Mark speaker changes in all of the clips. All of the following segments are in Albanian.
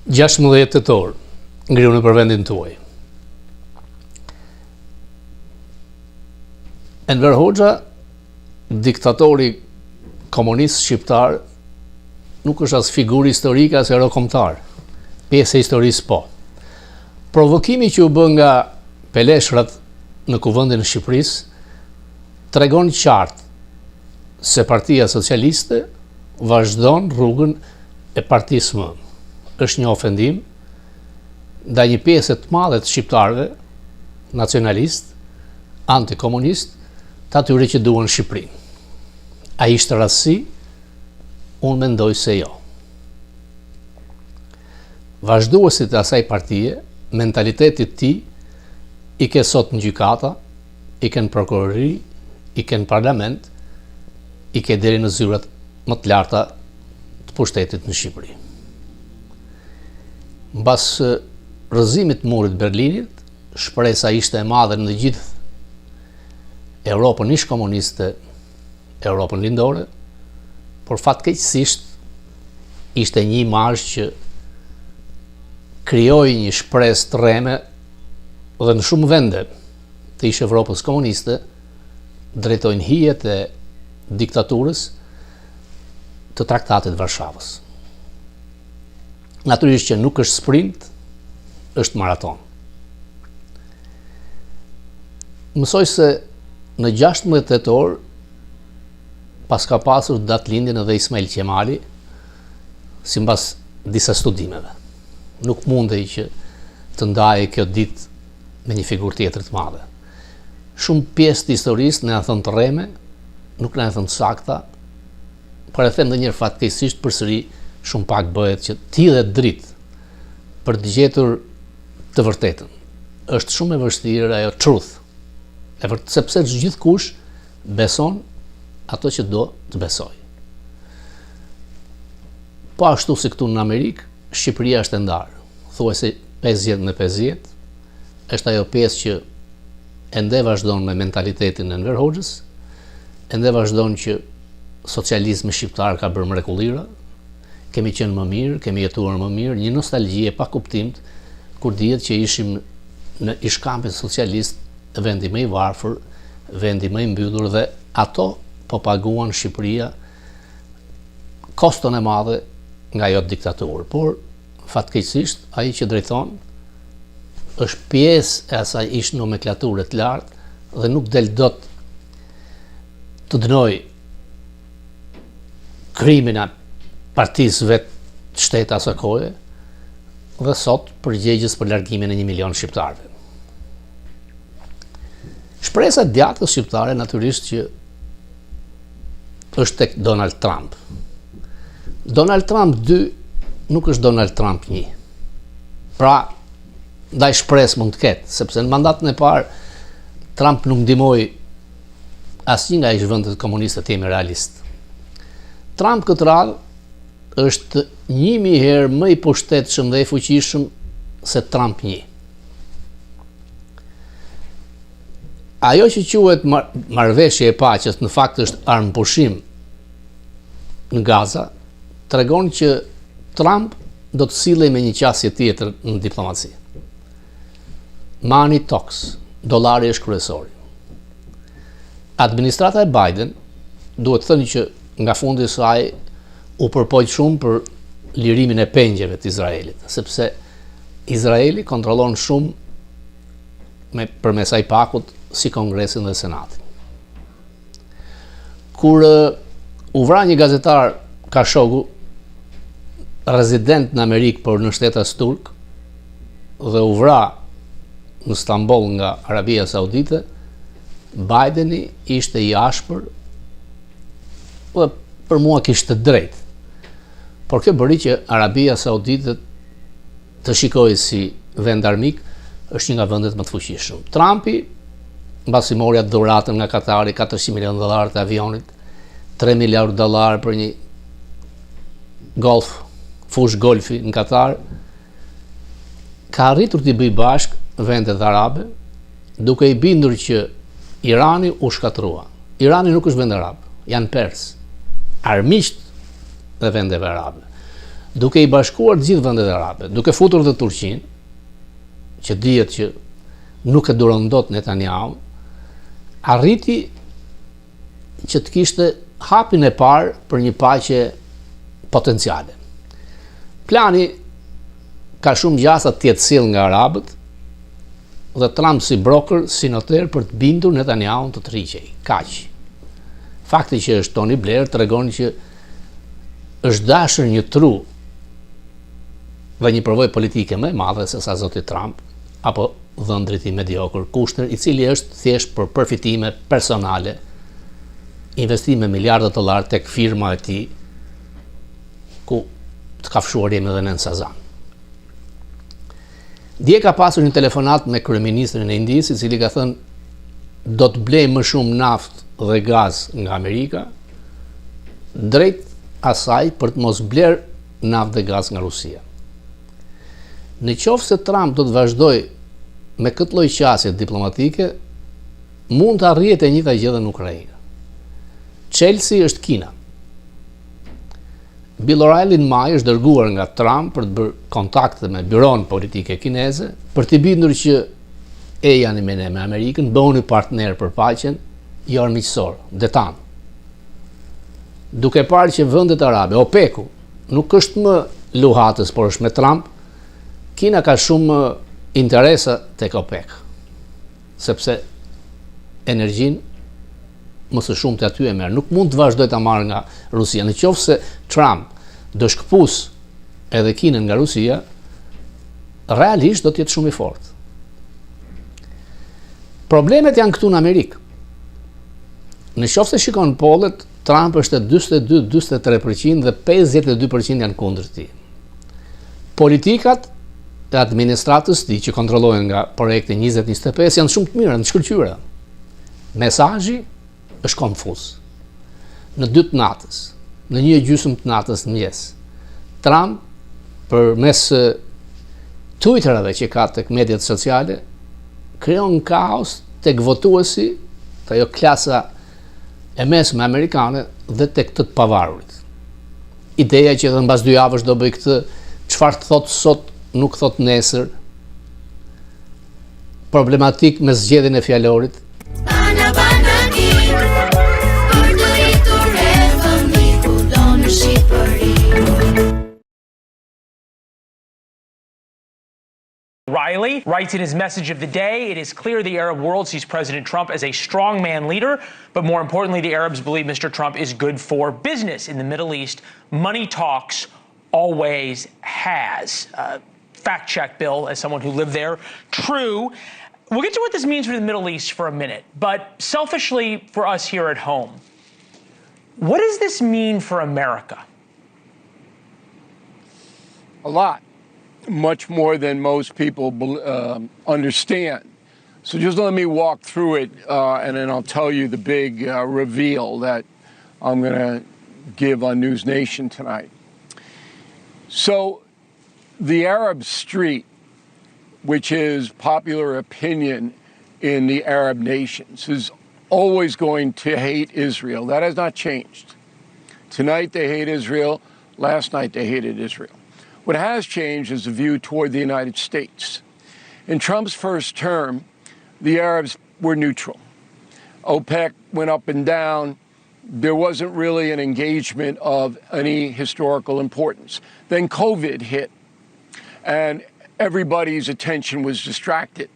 Speaker 1: 16 tetor, ngriuni për vendin tuaj. Enver Hoxha, diktatori komunist shqiptar, nuk është as figurë historike as hero kombëtar. Pjesë e historisë po. Provokimi që u bë nga peleshrat në kuvendin e Shqipërisë tregon qartë se Partia Socialiste vazhdon rrugën e Partisë M. Është një ofendim ndaj një pjesë të madhe të shqiptarëve, nacionalist, antikomunist, të atyre që duan Shqipërinë. A ishte rastësi? Unë mendoj se jo. Vazhduesit e asaj partie, mentalitetit ti i ke sot në gjykata, i ke në prokurori, i ke në parlament, i ke deri në zyrat më të larta të pushtetit në Shqipëri. Mbas rrëzimit të murit Berlinit, shpresa ishte e madhe në gjithë Europën ish komuniste, Europën lindore, por fatkeqësisht ishte një imazh që krijoi një shpresë të rreme dhe në shumë vende të ish Evropës komuniste drejtojnë hijet e diktaturës të Traktatit të Varshavës. Natyrisht që nuk është sprint, është maraton. Mësoj se në 16 tetor pas ka pasur datëlindjen edhe Ismail Qemali, sipas disa studimeve. Nuk mundej që të ndajë kjo ditë me një figurë tjetër të madhe. Shumë pjesë të historisë na thon të rreme, nuk na thon sakta, por e them ndonjëherë fatkeqësisht përsëri shumë pak bëhet që të hidhet dritë për të gjetur të vërtetën. Është shumë e vështirë ajo truth. Sepse gjithkush beson ato që do të besoj. Po ashtu si këtu në Amerikë, Shqipëria është e ndarë. Thuajse 50-50, është ajo pjesë që ende vazhdon me mentalitetin e Enver Hoxhës, ende vazhdon që socializmi shqiptar ka bërë mrekullira, kemi qenë më mirë, kemi jetuar më mirë, një nostalgji e pa kuptimt, kur dihet që ishim në ishkampin socialist, vendi më i varfër, vendi më i mbyllur, dhe ato po paguan Shqipëria koston e madhe nga ajo diktaturë. Por fatkeqësisht ai që drejton është pjesë e asaj ish nomenklature të lartë dhe nuk del dot të dënoj krimin e partisë vetë të shtetit asaj kohe dhe sot përgjegjës për largimin e 1 milion shqiptarëve. Shpresa e djathtës shqiptare natyrisht që është tek Donald Trump. Donald Trump 2 nuk është Donald Trump 1. Pra, ndaj shpresë mund të ketë, sepse në mandatën e parë Trump nuk ndihmoi asnjë nga ish-vendet komuniste të jemi realist. Trump këtë radhë është 1000 herë më i pushtetshëm dhe i fuqishëm se Trump 1. Ajo që quhet marrëveshje e paqes në fakt është armëpushim në Gaza, tregon që Trump do të sillej me një qasje tjetër në diplomaci. Money talks, dollari është kryesori. Administrata e Biden duhet thënë që nga fundi i saj u përpoq shumë për lirimin e pengjeve të Izraelit, sepse Izraeli kontrollon shumë përmes AIPAC-ut si Kongresin dhe Senatin. Kur u vra një gazetar Khashoggi, rezident në Amerikë por në shtetas turk, dhe u vra në Stamboll nga Arabia Saudite, Bideni ishte i ashpër dhe për mua kishte drejt. Por kjo bëri që Arabia Saudite të shikojë si vend armik, është një nga vendet më të fuqishëm. Trumpi mbasi mori atë dhuratën nga Katari, $400 milionë të avionit, $3 miliardë për një fush golfi në Katar, ka arritur t'i bëj bashkë vendet arabe, duke i bindur që Irani u shkatrua. Irani nuk është vend arab, janë pers, armiqt dhe vendeve arabe. duke i bashkuar të gjithë vendet arabe, duke futur dhe Turqinë, që dihet që nuk e duron dot Netanyahu, arriti që të kishte hapin e parë për një paqe potenciale. Plani ka shumë gjasa të jetë sill nga arabët dhe Trump si broker, si noter për të bindur Netanyahu të tërhiqej. Kaq. Fakti që është Tony Blair tregon që është dashur një tru dhe një përvojë politike më e madhe se sa zoti Trump apo dhëndrit i mediokër Kushner, i cili është thjesht për përfitime personale, investime miliardë dollar tek firma e tij, ku të kafshuar jemi edhe në Sazan. Dje ka pasur një telefonat me kryeministrin e Indisë, i cili ka thënë do të blej më shumë naftë dhe gaz nga Amerika, drejt asaj për të mos bler naftë dhe gaz nga Rusia. Në qoftë se Trump do të vazhdoj me këtë lloj qasje diplomatike, mund të arrihet e njëjta gjë në Ukrainë. Chelsea është Kina. Bill O'Reilly në maj është dërguar nga Trump për të bërë kontakte me byron politike kineze, për t'i bindur që e janë me Amerikën, bëhuni partner për paqen, jo armiqësor, detan. Duke parë që vendet arabe, OPEC-u, nuk është më luhatës, por është me Trump, Kina ka shumë interesa tek OPEC, sepse energjinë më së shumti aty e merr. Nuk mund të vazhdoj ta marrë nga Rusia. Në qoftë se Trump do shkëpus edhe Kinën nga Rusia, realisht do të jetë shumë i fortë. Problemet janë këtu në Amerikë. Në qoftë se shikon pollet, Trump është 42-43% dhe 52% janë kundër tij. Politikat e administratës tij që kontrollohen nga projekti 2025 janë shumë të mira, të shkëlqyera. Mesazhi është konfuz. Në 2 të natës, në 1:30 të natës në mëngjes, Trump përmes Twitterave që ka tek mediat sociale krijon kaos tek votuesi, ajo klasa e mesme amerikane dhe tek të pavarurit. Ideja që edhe mbas 2 javësh do bëj këtë, çfarë thot sot nuk thot nesër, problematik me zgjedhjen e fjalorit.
Speaker 2: Riley writes in his message of the day, it is clear the Arab world sees President Trump as a strongman leader, but more importantly, the Arabs believe Mr. Trump is good for business in the Middle East. Money talks, always has. Fact check, Bill, as someone who lived there. True. We'll get to what this means for the Middle East for a minute, but selfishly for us here at home, what does this mean for America?
Speaker 3: A lot. Much more than most people understand. So just let me walk through it and then I'll tell you the big reveal that I'm going to give on News Nation tonight. So the Arab street, which is popular opinion in the Arab nations, is always going to hate Israel. That has not changed. Tonight they hate Israel. Last night they hated Israel. What has changed is the view toward the United States. In Trump's first term, the Arabs were neutral. OPEC went up and down. There wasn't really an engagement of any historical importance. Then COVID hit, and everybody's attention was distracted.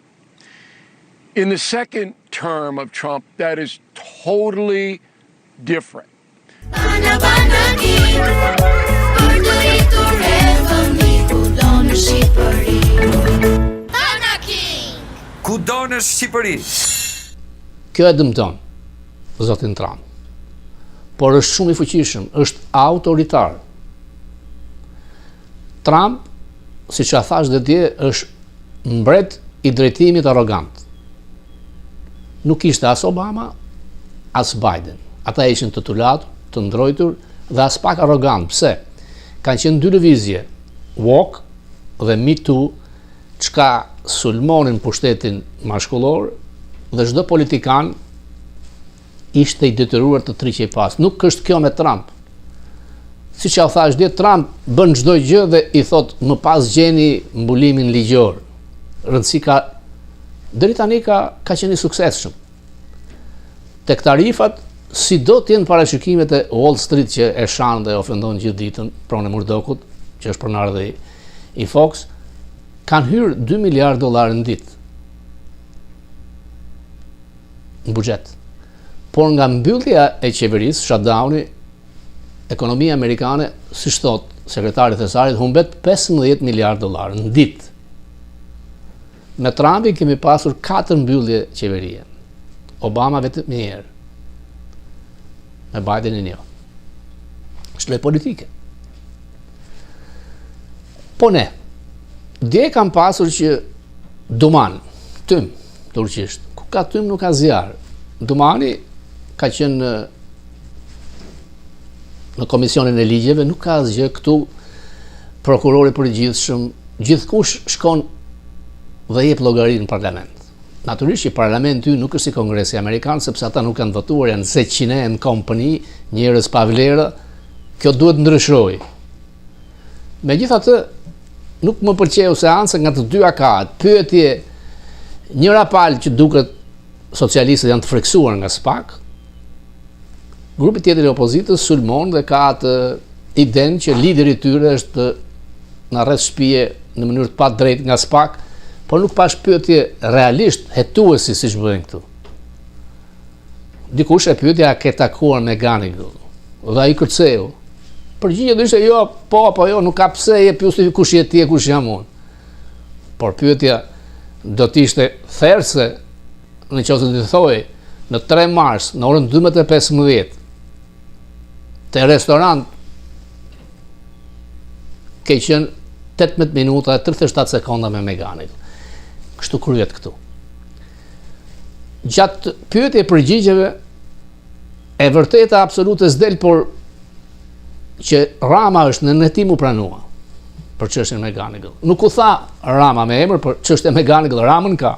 Speaker 3: In the second term of Trump, that is totally different.
Speaker 4: Kudo në Shqipëri.
Speaker 1: Kjo e dëmton zotin Trump. Por është shumë i fuqishëm, është autoritar. Trump, siç ja thash dhe dje, është mbret i drejtimit arrogant. Nuk ishte as Obama, as Biden. Ata ishin të tulatur, të ndrojtur dhe as pak arrogant. Pse? Kanë qenë 2 lëvizje, Woke dhe Me Too, çka sulmonin pushtetin mashkullor dhe çdo politikan ishte i detyruar të triqej pas. Nuk është kjo me Trump. siç ja thash dje, Trump bën çdo gjë dhe i thot më pas gjeni mbulimin ligjor. Rëndësi ka, deri tani ka qenë i suksesshëm. Tek tarifat, si do të jenë parashikimet e Wall Street që e shan dhe ofendon gjithë ditën, pronë e Murdochut, që është pronar dhe i Fox, kanë hyrë $2 miliard në ditë në buxhet. Por nga mbyllja e qeverisë, shutdowni, ekonomia amerikane, siç thot sekretari thesarit, humbet $15 miliard në ditë. Me Trumpin kemi pasur 4 mbyllje qeverie. Obama vetëm një herë. Me Bidenin jo. Shloj politike. Po ne, dje kam pasur që Duman, tym, turqisht, ku ka tym nuk ka zjarë. Dumani ka qenë në komisionin e ligjeve, nuk ka asgjë këtu, prokurori përgjithshëm, gjithkush shkon dhe jep llogari në parlament. Natyrisht që parlamenti nuk është si Kongresi Amerikan, sepse ata nuk kanë votuar, janë 100 në kompani, njerëz pa vlerë, kjo duhet ndryshojë. Megjithatë, nuk më pëlqeu seanca nga të dyja kahet. Pyetje, njëra palë që duket socialistët janë të friksuar nga SPAK, grupi tjetër i opozitës sulmon dhe ka atë idenë që lideri i tyre është në rreth shtëpie në mënyrë të padrejtë nga SPAK, por nuk pash pyetje realisht hetuesi siç bëjnë këtu. Dikush e pyetja a ke takuar me Ganigal, dhe ai kërceu. Përgjigjja ishte jo, po jo, nuk ka pse je pyetje kush je ti e kush jam unë. Por pyetja do të ishte therse nëse të thoj në 3 mars në orën 12:15 te restorant ke qenë 18 minuta e 37 sekonda me Ganigal. Kështu kryet këtu. Gjatë pyetje e përgjigjeve e vërteta absolute s'del, por që Rama është në netim u pranua për çështjen me Ganigal. Nuk u tha Rama me emër, por çështja me Ganigal Ramën ka.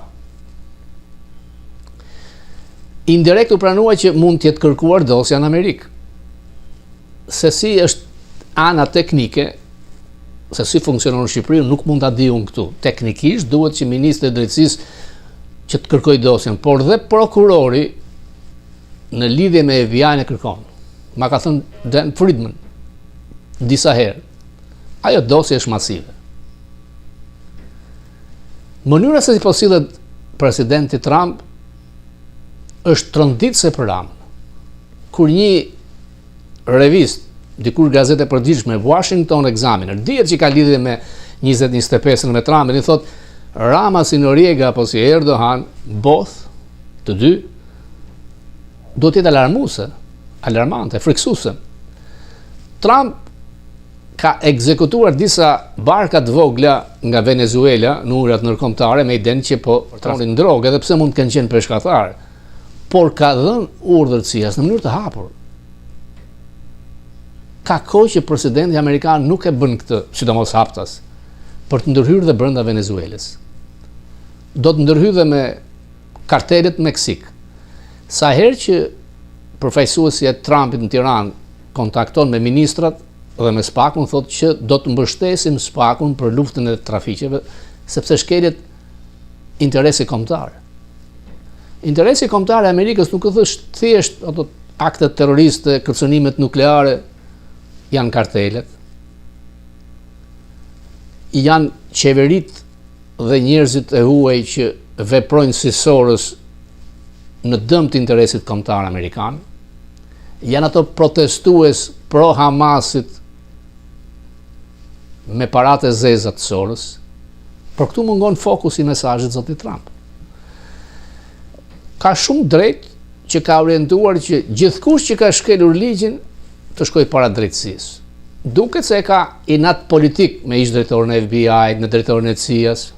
Speaker 1: Indirekt u pranua që mund të jetë kërkuar dosja në Amerikë. Se si është ana teknike, se si funksionon në Shqipëri, nuk mund ta di unë këtu. Teknikisht duhet që ministri i drejtësisë që të kërkojë dosjen, por dhe prokurori në lidhje me FBI-n e kërkon. Ma ka thënë Dan Friedman disa herë. Ajo dosje është masive. Mënyra se si po sillet presidenti Trump është tronditse për Ramën. Kur një revist, dikur gazete e përgjithshme, Washington Examiner, dihet që ka lidhje me 2025 me Trumpin, i thot Rama si Noriega apo si Erdogan, both, të dy, do të jetë alarmante, friksuese. Trump ka ekzekutuar disa barka të vogla nga Venezuela në ujrat ndërkombëtare me idenë që po tronin drogë, edhe pse mund të kenë qenë peshkatar, por ka dhënë urdhër CIA-s në mënyrë të hapur. Ka kohë që presidenti amerikan nuk e bën këtë, sidomos haptas, për të ndërhyrë dhe brenda Venezuelës. Do të ndërhyjë dhe me kartelet Meksik. Sa herë që përfaqësuesi e Trumpit në Tiranë kontakton me ministrat dhe me SPAK-un, thotë që do të mbështesim SPAK-un për luftën e trafiqeve, sepse shkelet interesi kombëtar. Interesi kombëtar i Amerikës nuk është thjesht ato aktet terroriste, kërcënimet nukleare, janë kartelet, janë qeverit dhe njerëzit e huaj që veprojnë si Soros në dëm të interesit kombëtar amerikan, janë ato protestues pro Hamasit me paratë e zeza të Soros, por këtu mungon fokusi i mesazhit zotit Trump. Ka shumë drejt që ka orientuar që gjithkush që ka shkelur ligjin të shkoj para drejtësisë. Duket se ka inat politik me ish drejtorin e FBI, në drejtorin e CIA-s,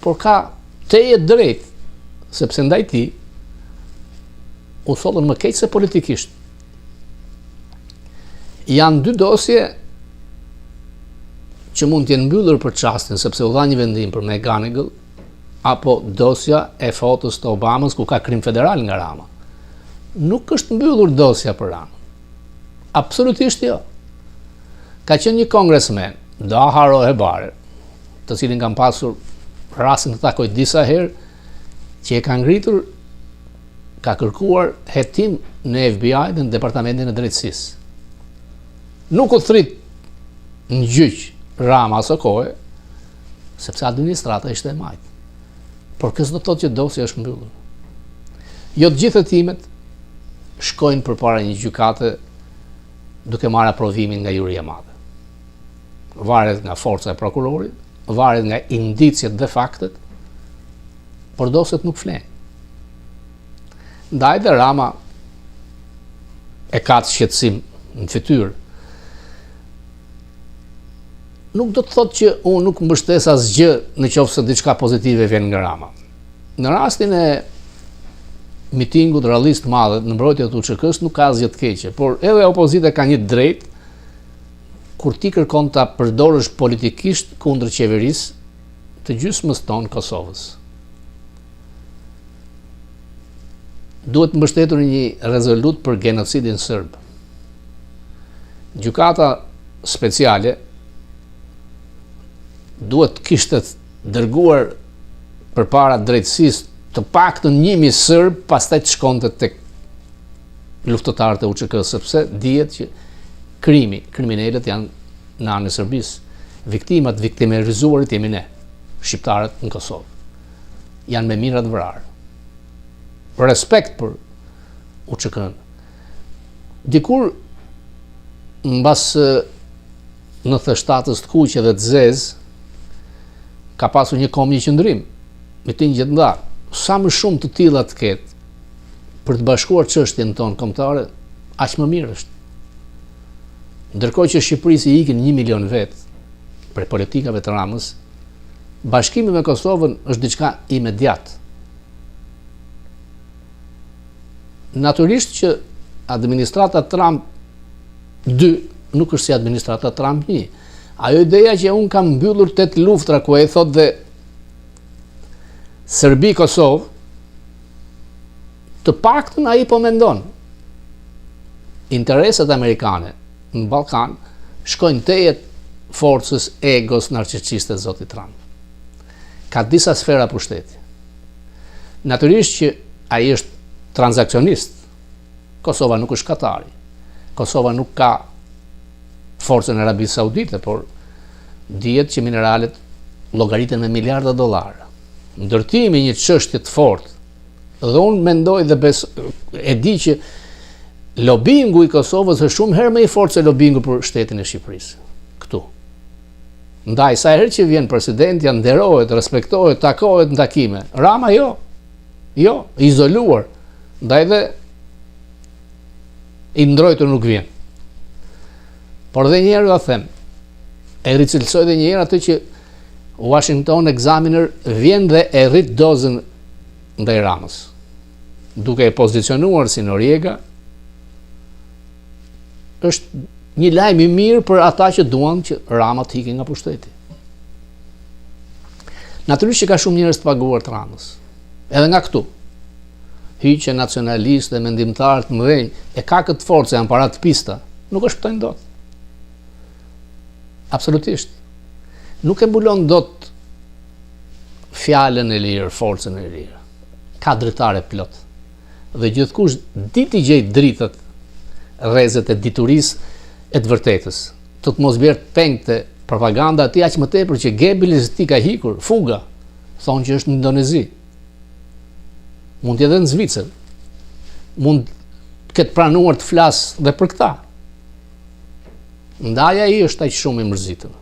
Speaker 1: por ka teje drejt, sepse ndaj tij u thollën më keq se politikisht. Janë 2 dosje që mund të jenë mbyllur për çastin, sepse u dha një vendim për Ganigal, apo dosja e fotos të Obamës ku ka krim federal nga Rama. Nuk është mbyllur dosja për Ramën. Absolutisht jo. ka qenë një kongresmen, Daharo Hebare, të cilin kam pasur rastin të takoj disa herë, që e ka ngritur, ka kërkuar hetim në FBI dhe në Departamentin e Drejtësisë. Nuk u thrit në gjyq Rama aso kohë, sepse administrata ishte e majtë. Por kësë do të thotë që dosja është mbyllur. Jo të gjithë hetimet shkojnë përpara një gjykate duke marrë aprovimin nga juria madhe. Varet nga forca e prokurorit, varet nga indicjet dhe faktet, por dosjet nuk flenë. Ndaj dhe Rama e ka të shqetësim në fytyrë. Nuk do të thotë që unë nuk mbështes asgjë në qoftë se diçka pozitive vjen nga Rama. Në rastin e mitingut rallist madhe në mbrojtje të UÇK-s nuk ka asgjë të keqe, por edhe opozita ka një drejt kur ti kërkon ta përdorësh politikisht kundër qeverisë të gjysmës tonë Kosovës. Duhet mbështetur një rezolut për genocidin sërb. Gjykata speciale duhet kishte dërguar përpara drejtësisë të paktën 1000 sërb, pastaj të shkonte tek luftëtarët e UÇK-s, sepse dihet që kriminalët janë në anën e Serbisë. Viktimat, viktimerizuarit jemi ne, shqiptarët në Kosovë. Janë me mijëra të vrarë. Respekt për UÇK-n. Dikur mbas 97-s të kuqe dhe të zezë, ka pasur një kom një qëndrim, miting gjendar. Sa më shumë të tilla të ketë për të bashkuar çështjen tonë kombëtare, aq më mirë është. Ndërkohë që Shqipërisë i ikin 1 milion vetë për politikave të Ramës, bashkimi me Kosovën është diçka imediat. Natyrisht që administrata Trump 2 nuk është si administrata Trump 1. Ajo ideja që unë kam mbyllur 8 luftra ku e thot dhe Serbi-Kosovë, të paktën ai po mendon. Interesat amerikane në Ballkan shkojnë tejet forcës egos narcisiste të zotit Trump. Ka disa sfera pushteti. Natyrisht që ai është transakcionist. Kosova nuk është Katari. Kosova nuk ka forcën e Arabisë Saudite, por dihet që mineralet llogariten me miliarda dollarë. Ndërtimi një çështje të fortë. Dhe unë mendoj dhe e di që lobingu i Kosovës është shumë herë më i fortë se lobingu për shtetin e Shqipërisë. Këtu. Ndaj sa herë që vjen presidenti, ja nderohet, respektohet, takohet në takime. Rama jo. Jo, izoluar. Ndaj dhe i ndrojtur nuk vjen. Por dhe njerë do them, e ricilsoj dhe njerë atë që Washington Examiner vjen dhe e rrit dozën ndaj Ramës, duke e pozicionuar si Noriega, është një lajm i mirë për ata që duan që Rama të hiqë nga pushteti. Natyrisht që ka shumë njerëz të paguar të Ramës, edhe nga këtu. Hyqe nacionalistë dhe mendimtarë të mëdhenj e ka këtë forcë, janë para të pista, nuk e shpëtojnë dot. Absolutisht. Nuk e mbulon dot fjalën e lirë, forcën e lirë. Ka dritare plot. Dhe gjithkush ditë i gjej dritët, rrezet e diturisë e të vërtetës. Të mos bjerë pengte propaganda ati aq më tepër që Goebbels ti ka hikur, fuga. Thonë që është në Indonezi. Mund të jetë në Zvicër. Mund të ketë pranuar të flasë dhe për këta. Ndaja i është aq shumë i mërzitur.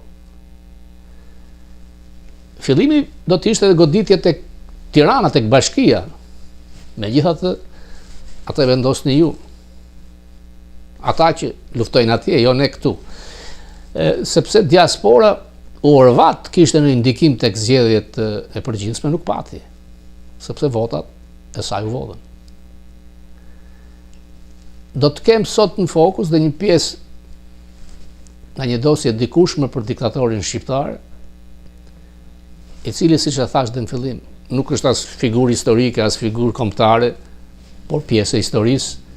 Speaker 1: Fillimi do të ishte goditje tek Tirana, tek Bashkia. Megjithatë, atë vendosni ju. Ata që luftojnë atje, jo ne këtu. Sepse diaspora u orvat kishte në ndikim tek zgjedhjet e përgjithshme, nuk pati. Sepse votat e saj u vodhën. Do të kem sot në fokus dhe një pjesë nga një dosje dikushme për diktatorin shqiptar, i cili, siç e thash dhe në fillim, nuk është as figurë historike, as figurë kombëtare, por pjesë e historisë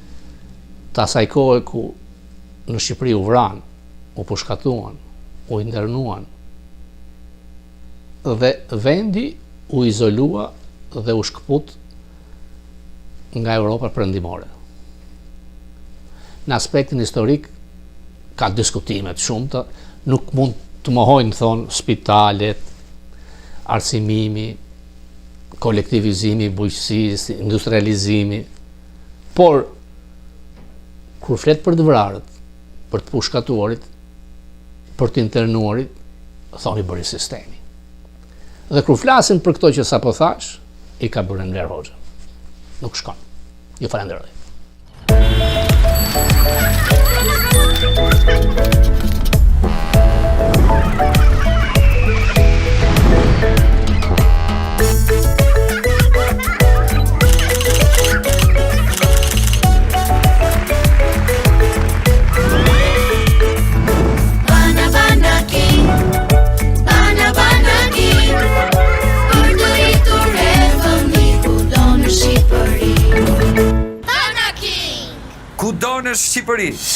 Speaker 1: të asaj kohe ku në Shqipëri u vran u pushkatuan, u internuan, dhe vendi u izolua dhe u shkput nga Europa perëndimore. Në aspektin historik ka diskutimet shumëta, nuk mund të mohojnë thonë spitalet, arsimimi, kolektivizimi, bujqësisë, industrializimi, por kur flet për të vrarët, për të pushkatuarit, për të internuarit, thoni bëri sistemi. Dhe kur flasin për këto që sapo thash, i ka bërë Enver Hoxha. Nuk shkon. Ju falenderoj.
Speaker 4: Kudo në Shqipëri.